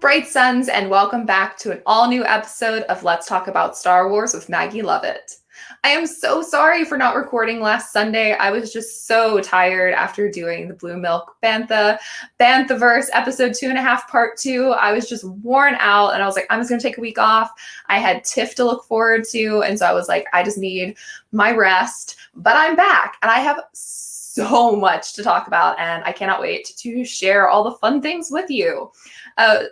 Bright suns, and welcome back to an all-new episode of Let's Talk About Star Wars with Maggie Lovett. I am so sorry for not recording last Sunday. I was just so tired after doing the Blue Milk Banthaverse episode 2.5 part 2. I was just worn out and I was like, I'm just gonna take a week off. I had TIFF to look forward to, and so I was like, I just need my rest. But I'm back and I have so much to talk about, and I cannot wait to share all the fun things with you.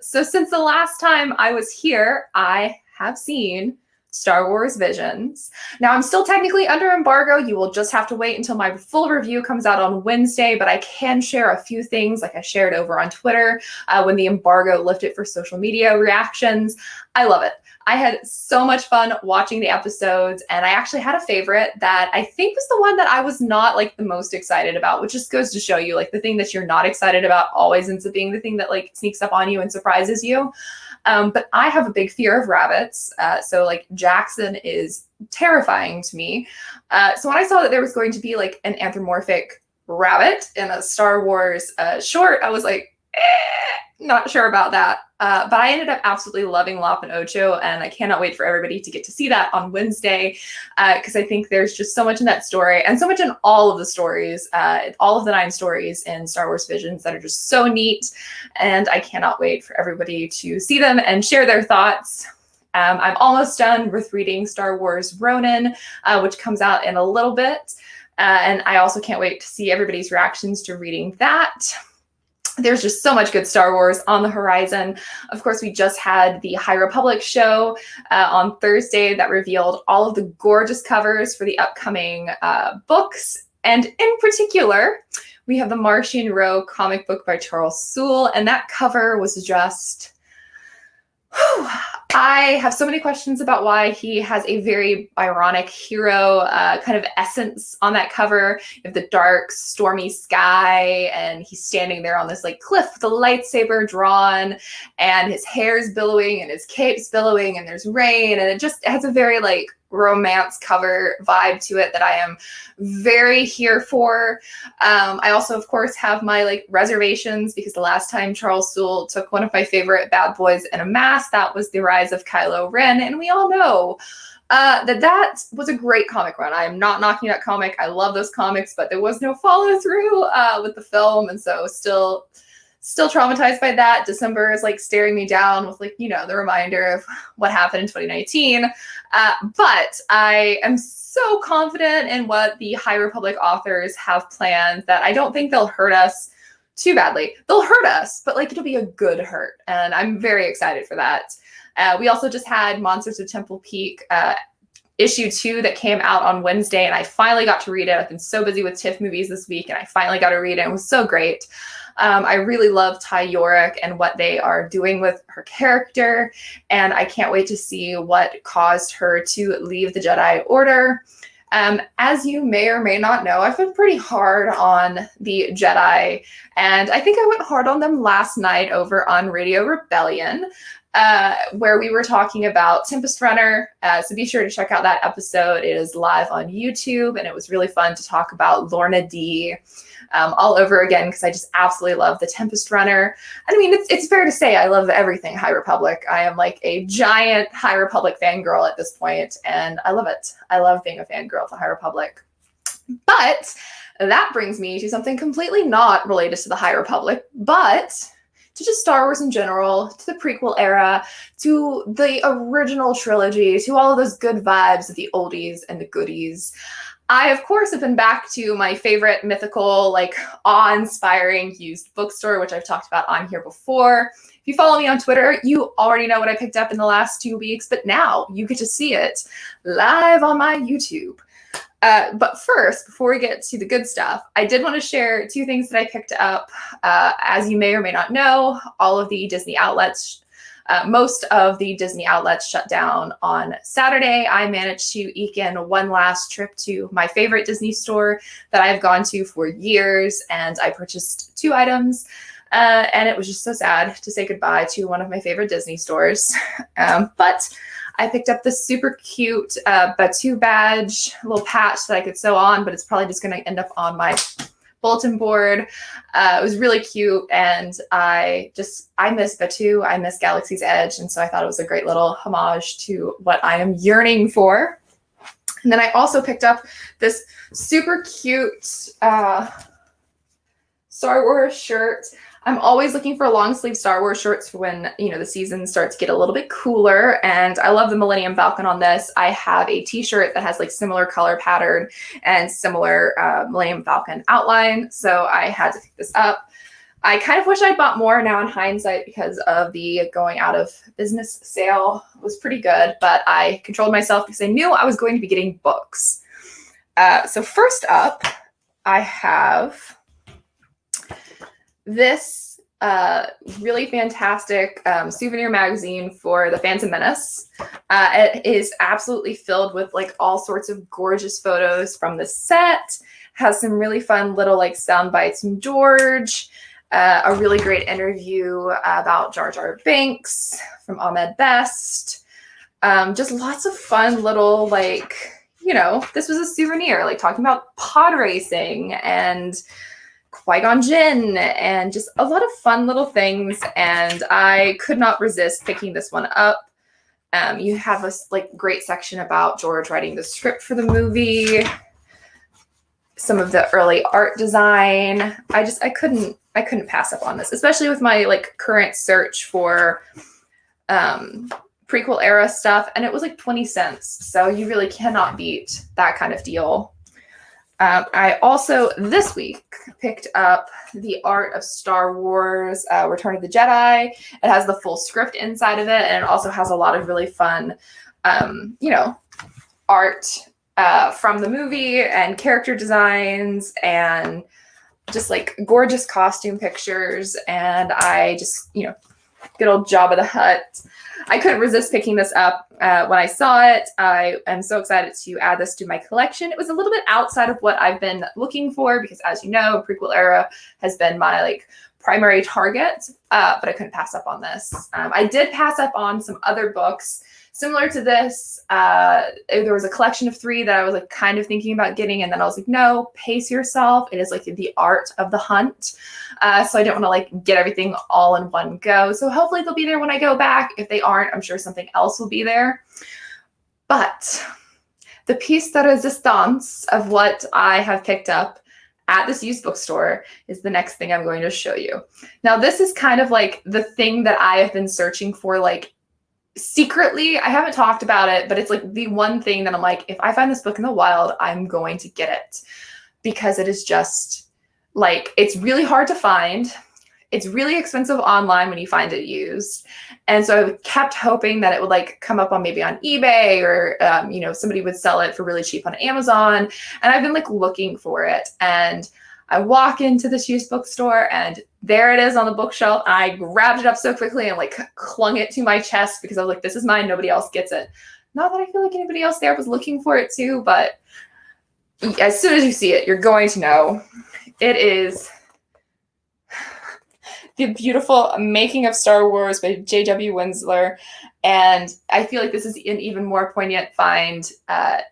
So since the last time I was here, I have seen Star Wars Visions. Now, I'm still technically under embargo. You will just have to wait until my full review comes out on Wednesday, but I can share a few things like I shared over on Twitter when the embargo lifted for social media reactions. I love it. I had so much fun watching the episodes, and I actually had a favorite that I think was the one that I was not like the most excited about, which just goes to show you like the thing that you're not excited about always ends up being the thing that like sneaks up on you and surprises you. But I have a big fear of rabbits. So like Jackson is terrifying to me. So when I saw that there was going to be like an anthropomorphic rabbit in a Star Wars short, I was like, not sure about that. But I ended up absolutely loving Lop and Ocho, and I cannot wait for everybody to get to see that on Wednesday, because I think there's just so much in that story and so much in all of the stories, all of the 9 stories in Star Wars Visions that are just so neat, and I cannot wait for everybody to see them and share their thoughts. I'm almost done with reading Star Wars Ronin, which comes out in a little bit, and I also can't wait to see everybody's reactions to reading that. There's just so much good Star Wars on the horizon. Of course, we just had the High Republic show on Thursday that revealed all of the gorgeous covers for the upcoming books. And in particular, we have the Martian Row comic book by Charles Soule. And that cover was just... I have so many questions about why he has a very ironic hero kind of essence on that cover. You have the dark, stormy sky, and he's standing there on this like cliff with a lightsaber drawn, and his hair's billowing and his cape's billowing, and there's rain, and it has a very like romance cover vibe to it that I am very here for. I also, of course, have my like reservations because the last time Charles Soule took one of my favorite bad boys in a mask, that was The Rise of Kylo Ren, and we all know that was a great comic run. I am not knocking that comic. I love those comics, but there was no follow through with the film, and so still traumatized by that. December is like staring me down with like, you know, the reminder of what happened in 2019. But I am so confident in what the High Republic authors have planned that I don't think they'll hurt us too badly. They'll hurt us, but like it'll be a good hurt. And I'm very excited for that. We also just had Monsters of Temple Peak issue 2 that came out on Wednesday, and I finally got to read it. I've been so busy with TIFF movies this week, and I finally got to read it. It was so great. I really love Ty Yorick and what they are doing with her character, and I can't wait to see what caused her to leave the Jedi Order. As you may or may not know, I've been pretty hard on the Jedi, and I think I went hard on them last night over on Radio Rebellion, where we were talking about Tempest Runner. So be sure to check out that episode. It is live on YouTube, and it was really fun to talk about Lorna D all over again, because I just absolutely love the Tempest Runner. I mean, it's fair to say I love everything High Republic. I am like a giant High Republic fangirl at this point, and I love it. I love being a fangirl of the High Republic. But that brings me to something completely not related to the High Republic, but to just Star Wars in general, to the prequel era, to the original trilogy, to all of those good vibes of the oldies and the goodies. I, of course, have been back to my favorite mythical, like, awe-inspiring used bookstore, which I've talked about on here before. If you follow me on Twitter, you already know what I picked up in the last 2 weeks, but now you get to see it live on my YouTube. But first, before we get to the good stuff, I did want to share 2 things that I picked up. As you may or may not know, all of the Disney outlets, most of the Disney outlets shut down on Saturday. I managed to eke in one last trip to my favorite Disney store that I've gone to for years, and I purchased 2 items. And it was just so sad to say goodbye to one of my favorite Disney stores. But I picked up this super cute Batu badge, little patch that I could sew on, but it's probably just going to end up on my bulletin board. It was really cute, and I miss Batu, I miss Galaxy's Edge, and so I thought it was a great little homage to what I am yearning for. And then I also picked up this super cute Star Wars shirt. I'm always looking for long sleeve Star Wars shirts for when, the season starts to get a little bit cooler. And I love the Millennium Falcon on this. I have a t-shirt that has like similar color pattern and similar Millennium Falcon outline. So I had to pick this up. I kind of wish I'd bought more now in hindsight because of the going out of business sale. It was pretty good, but I controlled myself because I knew I was going to be getting books. So first up, I have this really fantastic souvenir magazine for the Phantom Menace. It is absolutely filled with like all sorts of gorgeous photos from the set. Has some really fun little like sound bites from George. A really great interview about Jar Jar Binks from Ahmed Best. Just lots of fun little like, this was a souvenir, like talking about pod racing and Qui-Gon Jinn and just a lot of fun little things. And I could not resist picking this one up. You have a like great section about George writing the script for the movie, some of the early art design. I couldn't pass up on this, especially with my like current search for prequel era stuff. And it was like 20 cents. So you really cannot beat that kind of deal. I also this week picked up The Art of Star Wars, Return of the Jedi. It has the full script inside of it, and it also has a lot of really fun, art from the movie and character designs and just like gorgeous costume pictures. And I just, good old Jabba the Hutt. I couldn't resist picking this up when I saw it. I am so excited to add this to my collection. It was a little bit outside of what I've been looking for because, as you know, prequel era has been my like primary target, but I couldn't pass up on this. I did pass up on some other books similar to this. There was a collection of 3 that I was like kind of thinking about getting, and then I was like, no, pace yourself. It is like the art of the hunt. So I don't want to like get everything all in one go. So hopefully they'll be there when I go back. If they aren't, I'm sure something else will be there. But the piece de resistance of what I have picked up at this used bookstore is the next thing I'm going to show you. Now, this is kind of like the thing that I have been searching for, like secretly. I haven't talked about it, but it's like the one thing that I'm like, if I find this book in the wild, I'm going to get it because it is just like, it's really hard to find. It's really expensive online when you find it used. And so I kept hoping that it would like come up on maybe on eBay or, somebody would sell it for really cheap on Amazon. And I've been like looking for it. And I walk into this used bookstore and there it is on the bookshelf. And I grabbed it up so quickly and like clung it to my chest because I was like, this is mine. Nobody else gets it. Not that I feel like anybody else there was looking for it too, but as soon as you see it, you're going to know. It is The Beautiful Making of Star Wars by J.W. Winsler. And I feel like this is an even more poignant find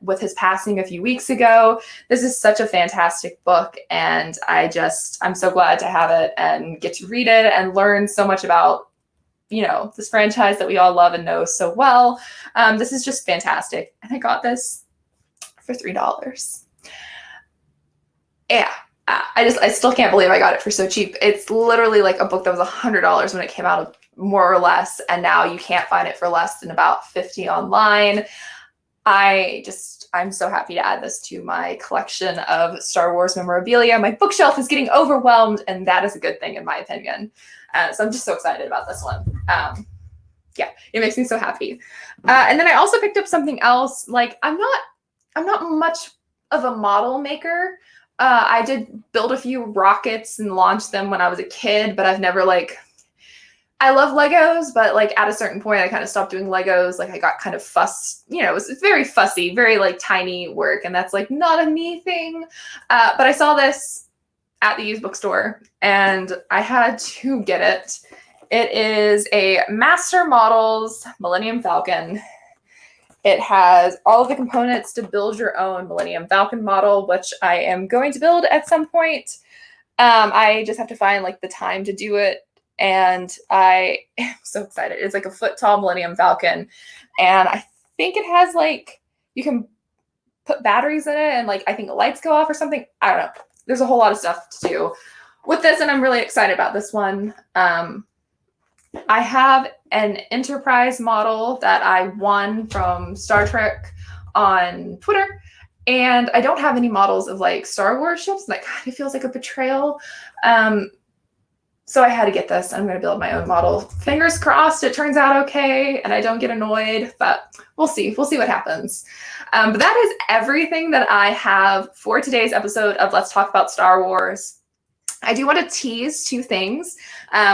with his passing a few weeks ago. This is such a fantastic book. And I'm so glad to have it and get to read it and learn so much about, this franchise that we all love and know so well. This is just fantastic. And I got this for $3. Yeah. I still can't believe I got it for so cheap. It's literally like a book that was $100 when it came out, more or less, and now you can't find it for less than about $50 online. I'm so happy to add this to my collection of Star Wars memorabilia. My bookshelf is getting overwhelmed, and that is a good thing in my opinion. So I'm just so excited about this one. Yeah, it makes me so happy. And then I also picked up something else. Like I'm not much of a model maker. I did build a few rockets and launch them when I was a kid, but I've never I love Legos, but like at a certain point I kind of stopped doing Legos. Like I got kind of fussed, it's very fussy, very like tiny work. And that's like not a me thing. But I saw this at the used bookstore and I had to get it. It is a Master Models Millennium Falcon. It has all of the components to build your own Millennium Falcon model, which I am going to build at some point. I just have to find like the time to do it. And I am so excited. It's like a foot tall Millennium Falcon. And I think it has like, you can put batteries in it and like, I think the lights go off or something. I don't know. There's a whole lot of stuff to do with this. And I'm really excited about this one. I have an Enterprise model that I won from Star Trek on Twitter. And I don't have any models of like Star Wars ships. That kind of feels like a betrayal. So I had to get this. I'm going to build my own model. Fingers crossed it turns out okay and I don't get annoyed, but we'll see. We'll see what happens. But that is everything that I have for today's episode of Let's Talk About Star Wars. I do want to tease two things.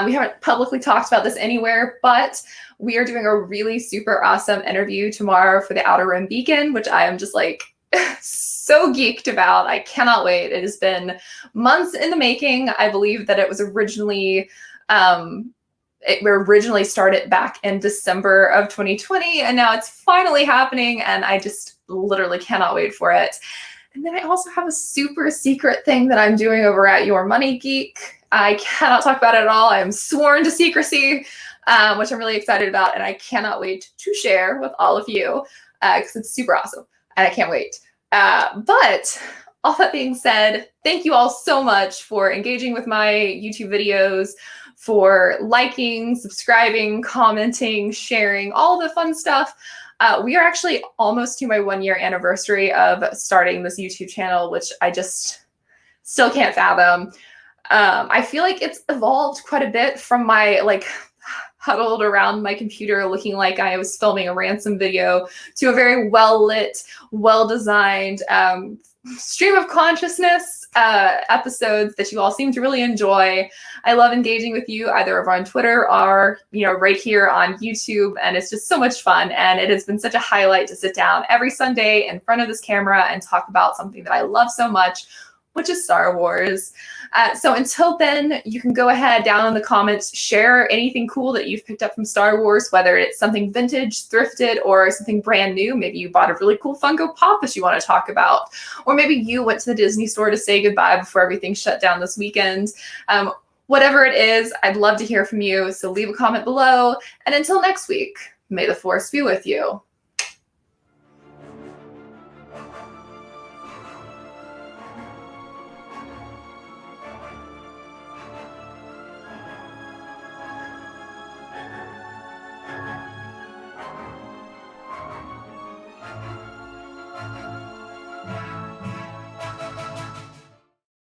We haven't publicly talked about this anywhere, but we are doing a really super awesome interview tomorrow for the Outer Rim Beacon, which I am just like so geeked about. I cannot wait. It has been months in the making. I believe that it was originally, it originally started back in December of 2020, and now it's finally happening, and I just literally cannot wait for it. And then I also have a super secret thing that I'm doing over at Your Money Geek. I cannot talk about it at all. I am sworn to secrecy, which I'm really excited about, and I cannot wait to share with all of you because it's super awesome, and I can't wait. But all that being said, thank you all so much for engaging with my YouTube videos, for liking, subscribing, commenting, sharing, all the fun stuff. We are actually almost to my 1 year anniversary of starting this YouTube channel, which I just still can't fathom. I feel like it's evolved quite a bit from my like huddled around my computer looking like I was filming a ransom video to a very well-lit, well-designed stream of consciousness episodes that you all seem to really enjoy. I love engaging with you either over on Twitter or, you know, right here on YouTube. And it's just so much fun. And it has been such a highlight to sit down every Sunday in front of this camera and talk about something that I love so much, which is Star Wars. So until then, you can go ahead down in the comments, share anything cool that you've picked up from Star Wars, whether it's something vintage, thrifted, or something brand new. Maybe you bought a really cool Funko Pop that you want to talk about. Or maybe you went to the Disney store to say goodbye before everything shut down this weekend. Whatever it is, I'd love to hear from you. So leave a comment below. And until next week, may the Force be with you.